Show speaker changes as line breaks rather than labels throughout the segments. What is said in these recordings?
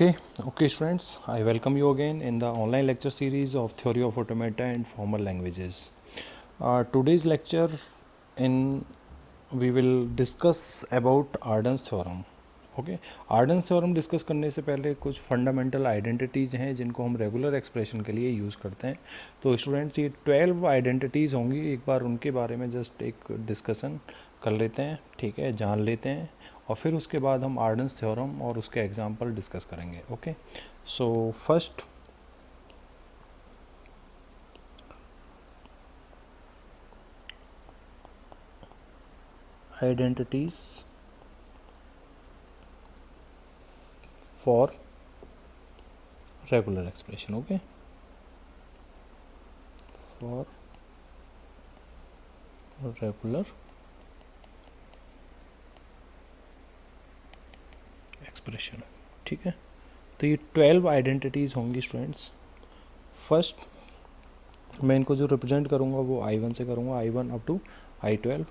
Okay, students, I welcome you again in the online lecture series of Theory of Automata and Formal Languages. Today's lecture, in we will discuss about Arden's theorem. Okay, Arden's theorem discuss करने से पहले कुछ fundamental identities हैं जिनको हम regular expression के लिए use करते हैं. तो स्टूडेंट्स, ये 12 आइडेंटिटीज़ होंगी. एक बार उनके बारे में जस्ट एक डिस्कशन कर लेते हैं, ठीक है, जान लेते हैं, और फिर उसके बाद हम आर्डन्स थ्योरम और उसके एग्जांपल डिस्कस करेंगे. Okay, so first identities for regular expression. Okay, for regular expression. ठीक है, तो ये 12 आइडेंटिटीज़ होंगी स्टूडेंट्स. फर्स्ट मैं इनको जो रिप्रेजेंट करूँगा वो I1 से करूँगा, I1 अप टू I12.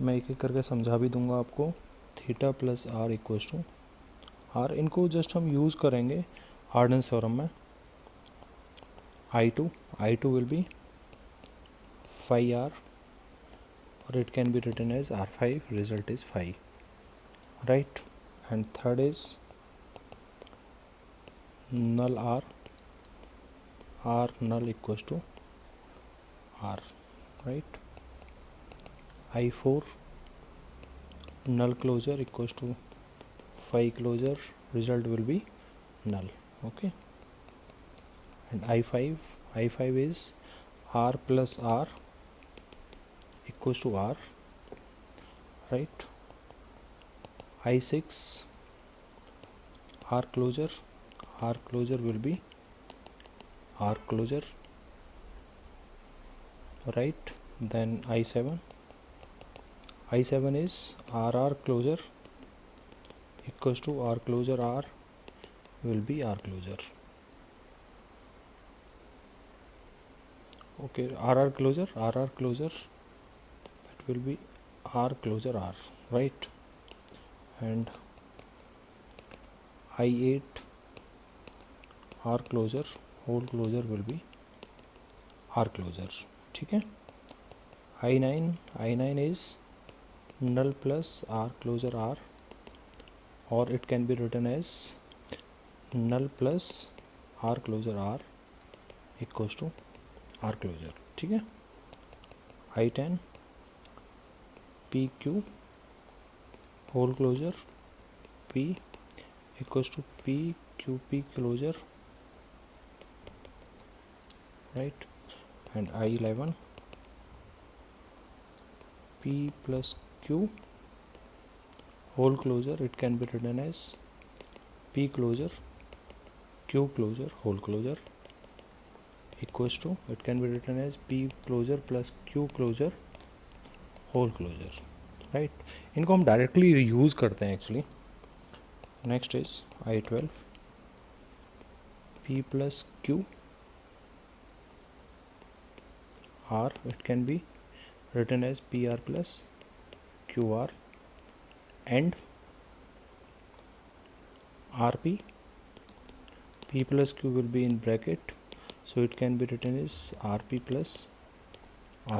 मैं एक एक करके समझा भी दूंगा आपको. Theta plus R equals to R. इनको जस्ट हम यूज़ करेंगे आर्डन्स थ्योरम में. I2 विल बी 5R और it can be written as R5. Result is 5, right. And third is null R null equals to R, right. I4 null closure equals to phi closure. Result will be null. Okay, and I5 is R plus R equals to R, right. I6 R closure will be R closure, right. Then I7 is RR closure equals to R closure. R will be R closure. Okay, RR closure it will be R closure R, right. And I8 R closure whole closure will be R closure. ठीक है. I9 is null plus R closure R, or it can be written as null plus R closure R equals to R closure. ठीक है. I10 PQ whole closure P equals to PQP closure, right. And I11 P plus Q whole closure, it can be written as P closure Q closure whole closure equals to, it can be written as P closure plus Q closure whole closure, right. इनको हम directly use करते हैं actually. Next is I12 P plus Q R, it can be written as PR plus QR, and RP P plus Q will be in bracket, so it can be written as RP plus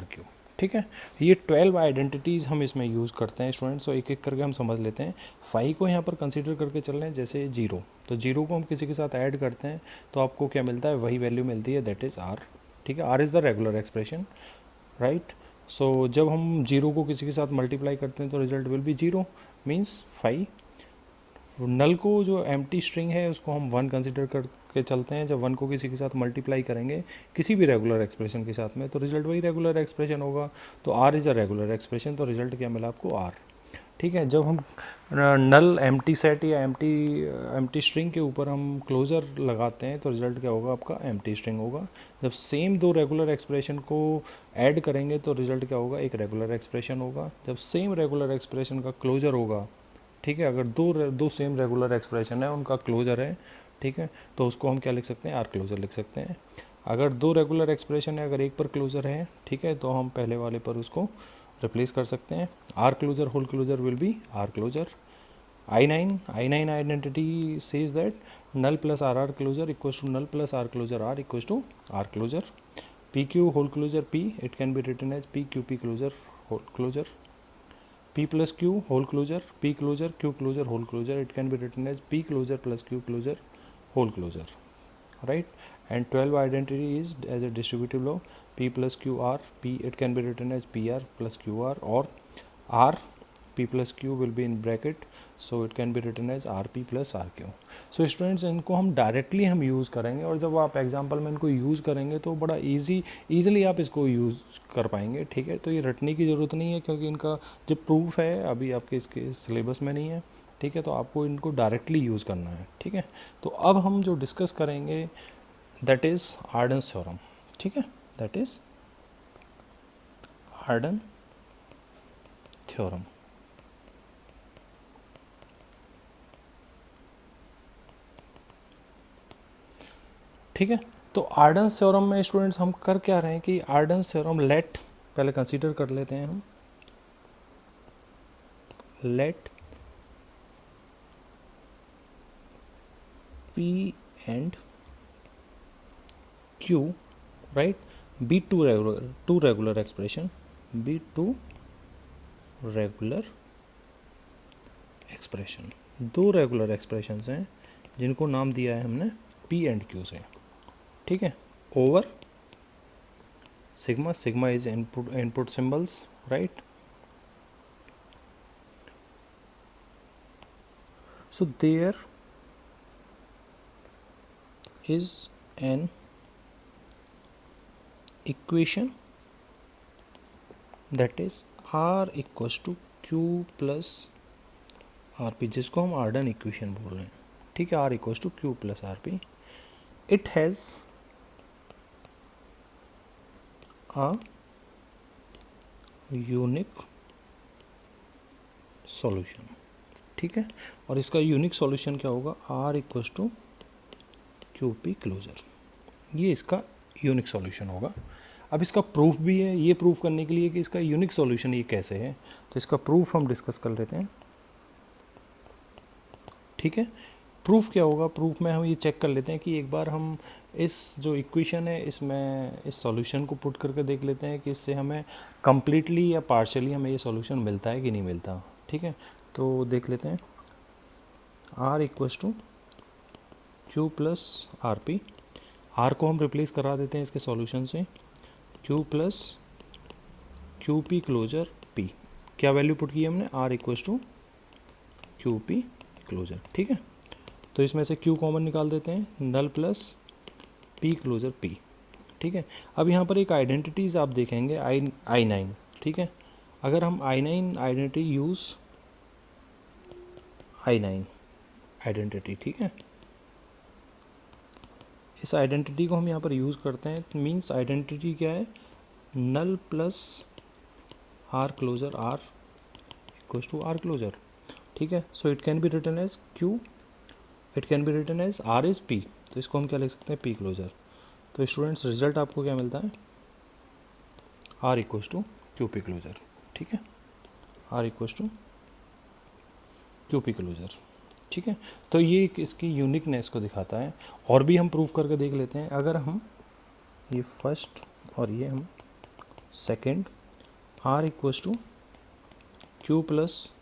RQ. ठीक है, ये 12 identities हम इसमें use करते हैं students. तो एक एक करके हम समझ लेते हैं. 5 को यहाँ पर कंसीडर करके चल रहे हैं. जैसे 0, तो 0 को हम किसी के साथ ऐड करते हैं तो आपको क्या मिलता है, वही वैल्यू मिलती है, दैट इज़ R. ठीक है, R is the regular expression, right. So जब हम 0 को किसी के साथ मल्टीप्लाई करते हैं तो रिजल्ट विल बी 0, मीन्स 5. नल को जो एम्प्टी स्ट्रिंग है उसको हम 1 कंसिडर करके चलते हैं. जब 1 को किसी के साथ मल्टीप्लाई करेंगे किसी भी रेगुलर एक्सप्रेशन के साथ में तो रिजल्ट वही रेगुलर एक्सप्रेशन होगा. तो R is a regular expression, तो रिजल्ट क्या मिला आपको, R. ठीक है, जब हम नल एम्प्टी सेट या एम्प्टी स्ट्रिंग के ऊपर हम क्लोजर लगाते हैं तो रिजल्ट क्या होगा आपका, एम्प्टी स्ट्रिंग होगा. जब सेम दो रेगुलर एक्सप्रेशन को ऐड करेंगे तो रिजल्ट क्या होगा, एक रेगुलर एक्सप्रेशन होगा. जब सेम रेगुलर एक्सप्रेशन का क्लोजर होगा, ठीक है, अगर दो सेम रेगुलर एक्सप्रेशन है उनका क्लोजर है, ठीक है, तो उसको हम क्या लिख सकते हैं, आर क्लोजर लिख सकते हैं. अगर दो रेगुलर एक्सप्रेशन है, अगर एक पर क्लोजर है, ठीक है, तो हम पहले वाले पर उसको रिप्लेस कर सकते हैं. R closure whole closure will be R closure. I9 identity says that null plus RR closure equals to null plus R closure R equals to R closure. PQ whole closure P, it can be written as PQP closure whole closure. P plus Q whole closure P closure Q closure whole closure, it can be written as P closure plus Q closure whole closure, right? And 12 identity is as a distributive law, P plus QR P, it can be written as PR plus QR, or R P plus Q will be in bracket, so it can be written as RP plus RQ. So students इनको हम directly हम use करेंगे, और जब आप example में इनको use करेंगे तो बड़ा ईजिली आप इसको यूज़ कर पाएंगे, ठीक है? तो ये रटने की ज़रूरत नहीं है, क्योंकि इनका जो प्रूफ है अभी आपके इसके सिलेबस में नहीं है, ठीक है? तो आपको इनको डायरेक्टली यूज़ करना है, ठीक है? तो अब हम जो डिस्कस करेंगे दैट इज़ आर्डन्स थ्योरम, ठीक है? That is Arden theorem. ठीक है, तो आर्डन्स थ्योरम में स्टूडेंट्स हम कर क्या रहे हैं कि आर्डन्स थ्योरम लेट पहले कंसीडर कर लेते हैं हम, late P and Q, right, be two regular expression, be two regular expression, दो रेगुलर एक्सप्रेशंस हैं जिनको नाम दिया है हमने P एंड Q से, ठीक है? Over sigma, sigma is input symbols, right? So there is an equation that is R equals to Q plus RP, जिसको हम आर्डन इक्वेशन बोल रहे हैं, ठीक है? R equals to Q plus RP, it has a unique solution, ठीक है? और इसका यूनिक सॉल्यूशन क्या होगा? R equals to QP closure, ये इसका यूनिक सॉल्यूशन होगा। अब इसका प्रूफ भी है, ये प्रूफ करने के लिए कि इसका यूनिक सॉल्यूशन ये कैसे है, तो इसका प्रूफ हम डिस्कस कर लेते हैं, ठीक है? प्रूफ क्या होगा? प्रूफ में हम ये चेक कर लेते हैं कि एक बार हम इस जो इक्वेशन है इसमें इस सॉल्यूशन को पुट करके देख लेते हैं कि इससे हमें कम्प्लीटली या पार्शियली हमें ये सॉल्यूशन मिलता है कि नहीं मिलता, ठीक है? तो देख लेते हैं, R equals to Q plus RP, R को हम रिप्लेस करा देते हैं इसके सॉल्यूशन से, Q plus QP closure P, क्या वैल्यू पुट की हमने? R equals to QP closure, ठीक है? तो इसमें से Q कॉमन निकाल देते हैं, नल प्लस P क्लोजर P, ठीक है? अब यहाँ पर एक आइडेंटिटीज़ आप देखेंगे I9, ठीक है? अगर हम I9 identity use I9 identity, ठीक है? इस आइडेंटिटी को हम यहाँ पर यूज़ करते हैं, मीन्स आइडेंटिटी क्या है? Null plus R closure R equals to R closure, ठीक है? So it can be written as Q, it can be written as R is P, तो इसको हम क्या लिख सकते हैं? P closure. तो स्टूडेंट्स रिजल्ट आपको क्या मिलता है? R equals to QP closure, ठीक है? R equals to QP closure, ठीक है? तो ये इसकी यूनिकनेस को दिखाता है, और भी हम प्रूफ करके देख लेते हैं। अगर हम ये फर्स्ट और ये हम second, R equals to Q plus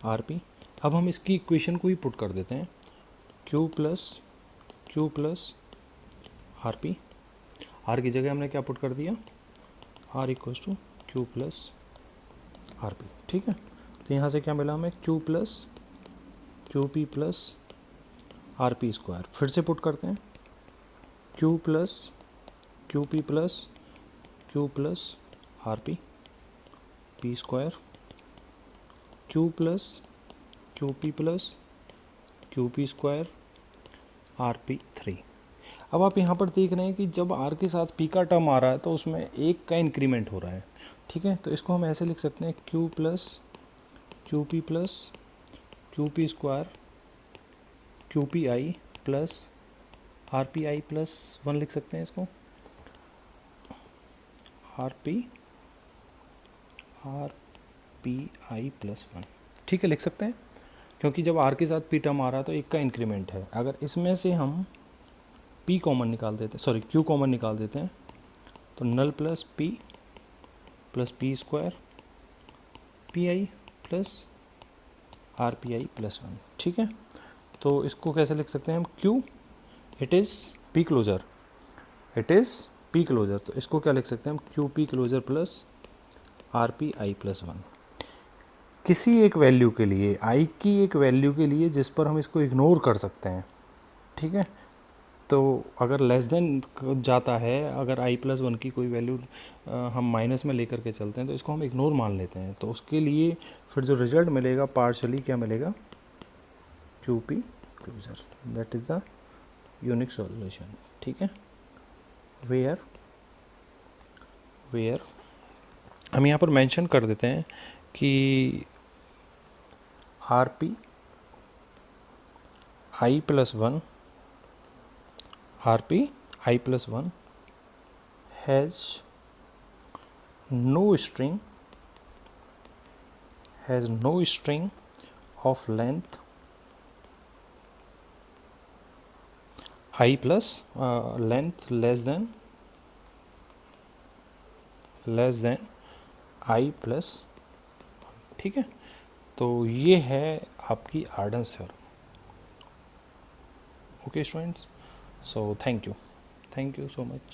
RP, अब हम इसकी इक्वेशन को ही पुट कर देते हैं, Q प्लस RP, R की जगह हमने क्या पुट कर दिया? R equals to Q plus RP, ठीक है? तो यहाँ से क्या मिला हमें? Q plus QP plus RP square, फिर से पुट करते हैं, Q plus QP plus Q plus RP P square, Q plus QP plus QP square RP3। अब आप यहाँ पर देख रहे हैं कि जब R के साथ P का टर्म आ रहा है तो उसमें एक का इंक्रीमेंट हो रहा है, ठीक है? तो इसको हम ऐसे लिख सकते हैं, Q plus QP plus QP square QPI plus RPI plus 1 लिख सकते हैं इसको, RPI प्लस 1, ठीक है? लिख सकते हैं। क्योंकि जब आर के साथ पी टर्म आ रहा है तो एक का इंक्रीमेंट है। अगर इसमें से हम पी कॉमन निकाल देते हैं, सॉरी क्यू कॉमन निकाल देते हैं, तो null plus P square P I plus R P I plus 1। ठीक है, तो इसको कैसे लिख सकते हैं हम, Q it is P closure, तो इसको क्या लिख सकते हैं हम, Q P closure plus R P I plus 1। किसी एक वैल्यू के लिए, आई की एक वैल्यू के लिए जिस पर हम इसको इग्नोर कर सकते हैं। ठीक है, तो अगर लेस देन जाता है, अगर आई प्लस 1 की कोई वैल्यू हम माइनस में लेकर के चलते हैं तो इसको हम इग्नोर मान लेते हैं। तो उसके लिए फिर जो रिजल्ट मिलेगा पार्शली क्या मिलेगा, Q P closure, that is the unique solution. ठीक है, वेयर हम यहाँ पर मेंशन कर देते हैं कि are P I plus 1 has no string of length I plus length less than I plus। ठीक है, तो ये है आपकी Arden's theorem. Okay students, so thank you so much।